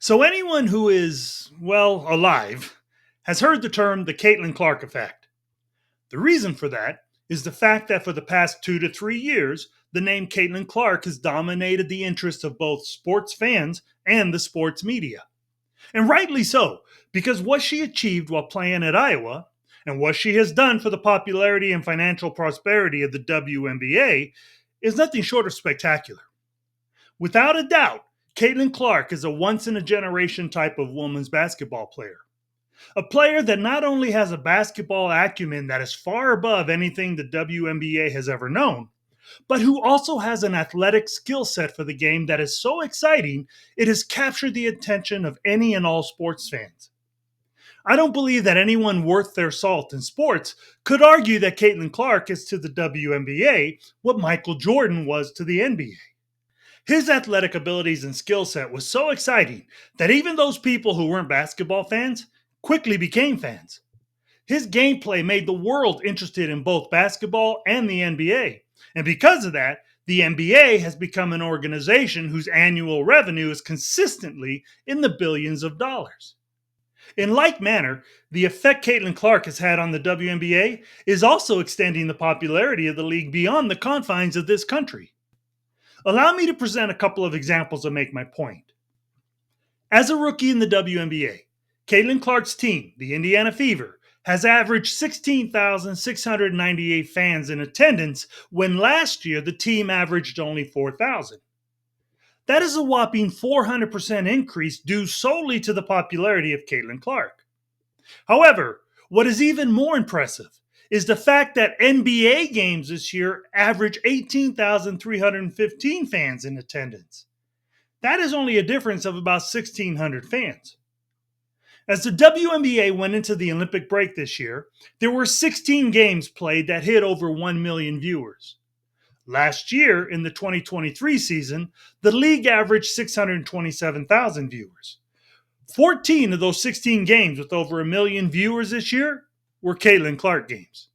So, anyone who is, well, alive has heard the term the Caitlin Clark effect. The reason for that is the fact that for the past 2 to 3 years, the name Caitlin Clark has dominated the interest of both sports fans and the sports media. And rightly so, because what she achieved while playing at Iowa and what she has done for the popularity and financial prosperity of the WNBA is nothing short of spectacular. Without a doubt, Caitlin Clark is a once in a generation type of women's basketball player. A player that not only has a basketball acumen that is far above anything the WNBA has ever known, but who also has an athletic skill set for the game that is so exciting it has captured the attention of any and all sports fans. I don't believe that anyone worth their salt in sports could argue that Caitlin Clark is to the WNBA what Michael Jordan was to the NBA. His athletic abilities and skill set was so exciting that even those people who weren't basketball fans quickly became fans. His gameplay made the world interested in both basketball and the NBA. And because of that, the NBA has become an organization whose annual revenue is consistently in the billions of dollars. In like manner, the effect Caitlin Clark has had on the WNBA is also extending the popularity of the league beyond the confines of this country. Allow me to present a couple of examples to make my point. As a rookie in the WNBA, Caitlin Clark's team, the Indiana Fever, has averaged 16,698 fans in attendance when last year the team averaged only 4,000. That is a whopping 400% increase due solely to the popularity of Caitlin Clark. However, what is even more impressive is the fact that NBA games this year average 18,315 fans in attendance. That is only a difference of about 1,600 fans. As the WNBA went into the Olympic break this year, there were 16 games played that hit over 1 million viewers. Last year, in the 2023 season, the league averaged 627,000 viewers. 14 of those 16 games with over a million viewers this year were Caitlin Clark games.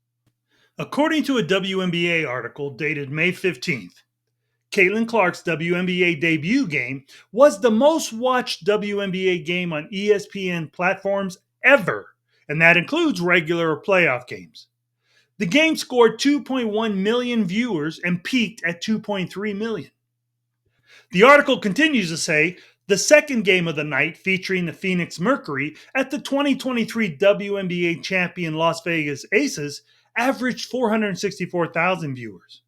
According to a WNBA article dated May 15th, Caitlin Clark's WNBA debut game was the most watched WNBA game on ESPN platforms ever, and that includes regular or playoff games. The game scored 2.1 million viewers and peaked at 2.3 million. The article continues to say the second game of the night, featuring the Phoenix Mercury at the 2023 WNBA champion Las Vegas Aces, averaged 464,000 viewers.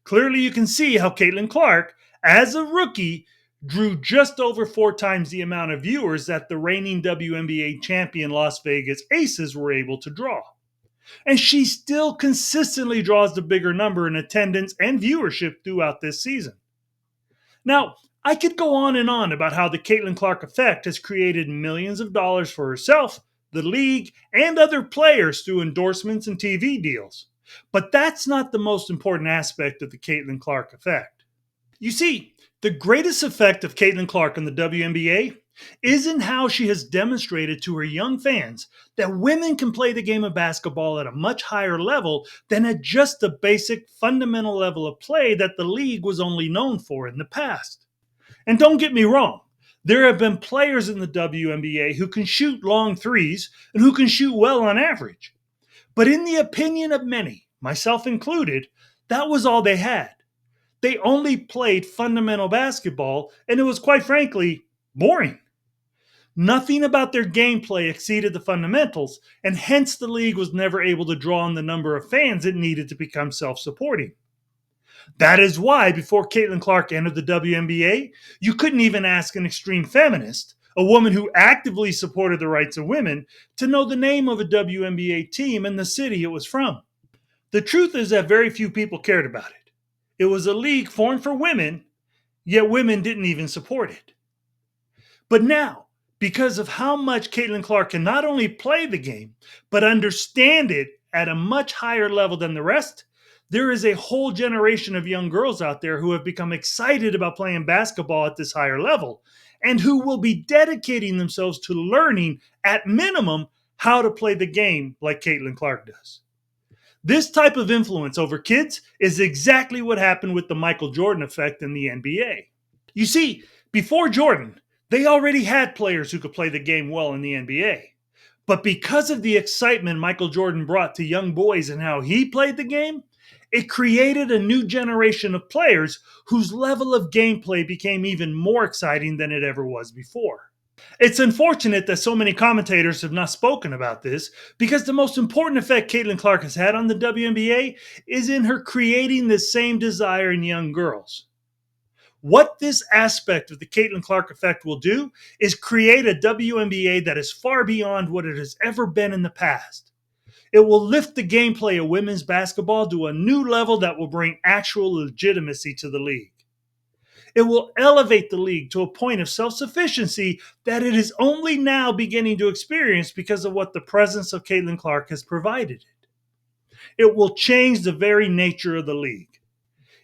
Clearly, you can see how Caitlin Clark, as a rookie, drew just over 4 times the amount of viewers that the reigning WNBA champion Las Vegas Aces were able to draw. And she still consistently draws the bigger number in attendance and viewership throughout this season. Now, I could go on and on about how the Caitlin Clark effect has created millions of dollars for herself, the league, and other players through endorsements and TV deals. But that's not the most important aspect of the Caitlin Clark effect. You see, the greatest effect of Caitlin Clark on the WNBA isn't how she has demonstrated to her young fans that women can play the game of basketball at a much higher level than at just the basic fundamental level of play that the league was only known for in the past. And don't get me wrong, there have been players in the WNBA who can shoot long threes and who can shoot well on average. But in the opinion of many, myself included, that was all they had. They only played fundamental basketball, and it was, quite frankly, boring. Nothing about their gameplay exceeded the fundamentals, and hence the league was never able to draw on the number of fans it needed to become self-supporting. That is why, before Caitlin Clark entered the WNBA, you couldn't even ask an extreme feminist, a woman who actively supported the rights of women, to know the name of a WNBA team and the city it was from. The truth is that very few people cared about it. It was a league formed for women, yet women didn't even support it. But now, because of how much Caitlin Clark can not only play the game, but understand it at a much higher level than the rest, there is a whole generation of young girls out there who have become excited about playing basketball at this higher level, and who will be dedicating themselves to learning, at minimum, how to play the game like Caitlin Clark does. This type of influence over kids is exactly what happened with the Michael Jordan effect in the NBA. You see, before Jordan, They already had players who could play the game well in the NBA. But because of the excitement Michael Jordan brought to young boys and how he played the game, it created a new generation of players whose level of gameplay became even more exciting than it ever was before. It's unfortunate that so many commentators have not spoken about this because the most important effect Caitlin Clark has had on the WNBA is in her creating this same desire in young girls. What this aspect of the Caitlin Clark effect will do is create a WNBA that is far beyond what it has ever been in the past. It will lift the gameplay of women's basketball to a new level that will bring actual legitimacy to the league. It will elevate the league to a point of self sufficiency that it is only now beginning to experience because of what the presence of Caitlin Clark has provided it. It will change the very nature of the league.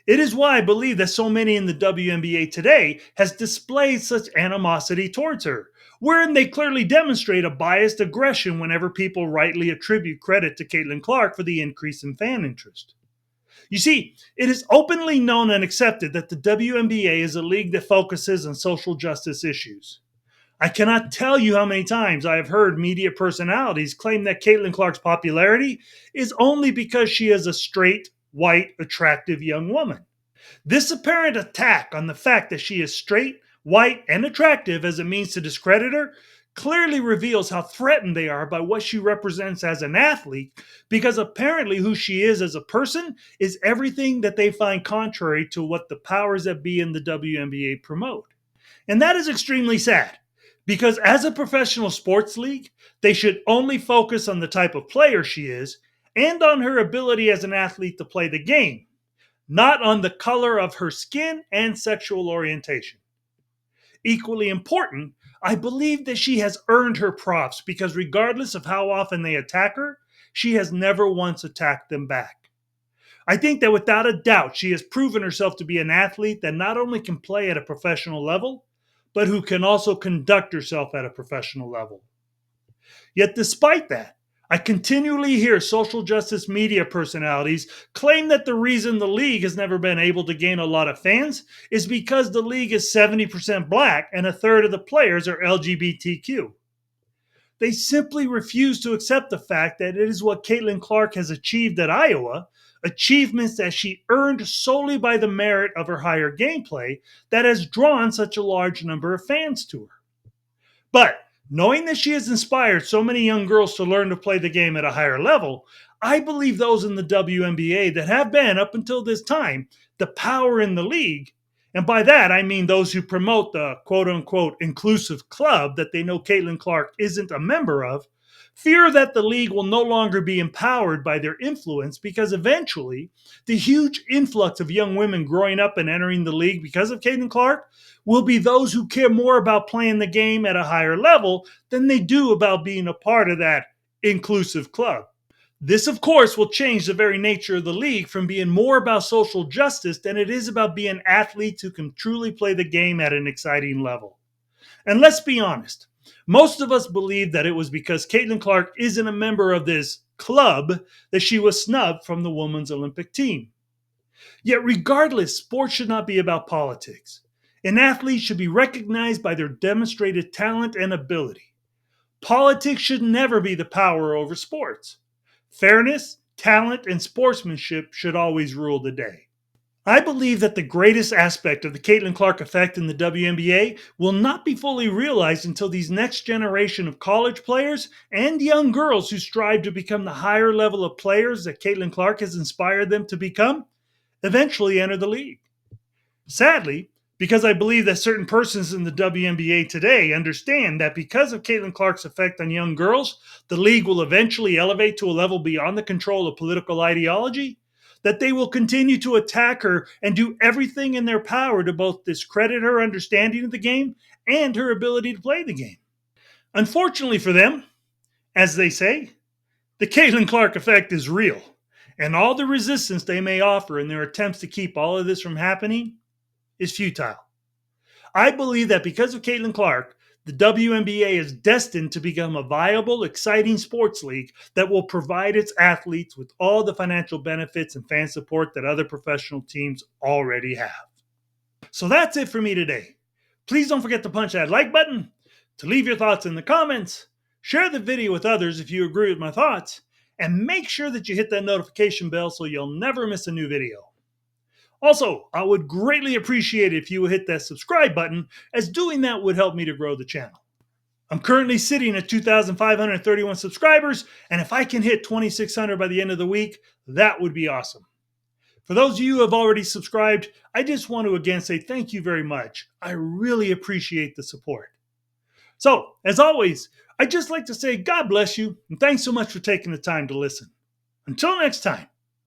It is why I believe that so many in the WNBA today has displayed such animosity towards her, wherein they clearly demonstrate a biased aggression whenever people rightly attribute credit to Caitlin Clark for the increase in fan interest. You see, it is openly known and accepted that the WNBA is a league that focuses on social justice issues. I cannot tell you how many times I have heard media personalities claim that Caitlin Clark's popularity is only because she is a straight, white, attractive young woman. This apparent attack on the fact that she is straight, white, and attractive as a means to discredit her clearly reveals how threatened they are by what she represents as an athlete, because apparently who she is as a person is everything that they find contrary to what the powers that be in the WNBA promote. And that is extremely sad, because as a professional sports league, they should only focus on the type of player she is and on her ability as an athlete to play the game, not on the color of her skin and sexual orientation. Equally important, I believe that she has earned her props because regardless of how often they attack her, she has never once attacked them back. I think that without a doubt, she has proven herself to be an athlete that not only can play at a professional level, but who can also conduct herself at a professional level. Yet, despite that, I continually hear social justice media personalities claim that the reason the league has never been able to gain a lot of fans is because the league is 70% black and a third of the players are LGBTQ. They simply refuse to accept the fact that it is what Caitlin Clark has achieved at Iowa, achievements that she earned solely by the merit of her higher gameplay, that has drawn such a large number of fans to her. But knowing that she has inspired so many young girls to learn to play the game at a higher level, I believe those in the WNBA that have been, up until this time, the power in the league, and by that I mean those who promote the quote unquote inclusive club that they know Caitlin Clark isn't a member of, fear that the league will no longer be empowered by their influence because eventually the huge influx of young women growing up and entering the league because of Caitlin Clark will be those who care more about playing the game at a higher level than they do about being a part of that inclusive club. This, of course, will change the very nature of the league from being more about social justice than it is about being athletes who can truly play the game at an exciting level. And let's be honest, most of us believe that it was because Caitlin Clark isn't a member of this club that she was snubbed from the women's Olympic team. Yet, regardless, sports should not be about politics. An athlete should be recognized by their demonstrated talent and ability. Politics should never be the power over sports. Fairness, talent, and sportsmanship should always rule the day. I believe that the greatest aspect of the Caitlin Clark effect in the WNBA will not be fully realized until these next generation of college players and young girls who strive to become the higher level of players that Caitlin Clark has inspired them to become eventually enter the league. Sadly, because I believe that certain persons in the WNBA today understand that because of Caitlin Clark's effect on young girls, the league will eventually elevate to a level beyond the control of political ideology, that they will continue to attack her and do everything in their power to both discredit her understanding of the game and her ability to play the game. Unfortunately for them, as they say, the Caitlin Clark effect is real, and all the resistance they may offer in their attempts to keep all of this from happening is futile. I believe that because of Caitlin Clark, the WNBA is destined to become a viable, exciting sports league that will provide its athletes with all the financial benefits and fan support that other professional teams already have. So that's it for me today. Please don't forget to punch that like button, to leave your thoughts in the comments, share the video with others if you agree with my thoughts, and make sure that you hit that notification bell so you'll never miss a new video. Also, I would greatly appreciate it if you would hit that subscribe button, as doing that would help me to grow the channel. I'm currently sitting at 2,531 subscribers, and if I can hit 2,600 by the end of the week, that would be awesome. For those of you who have already subscribed, I just want to again say thank you very much. I really appreciate the support. So, as always, I'd just like to say God bless you, and thanks so much for taking the time to listen. Until next time.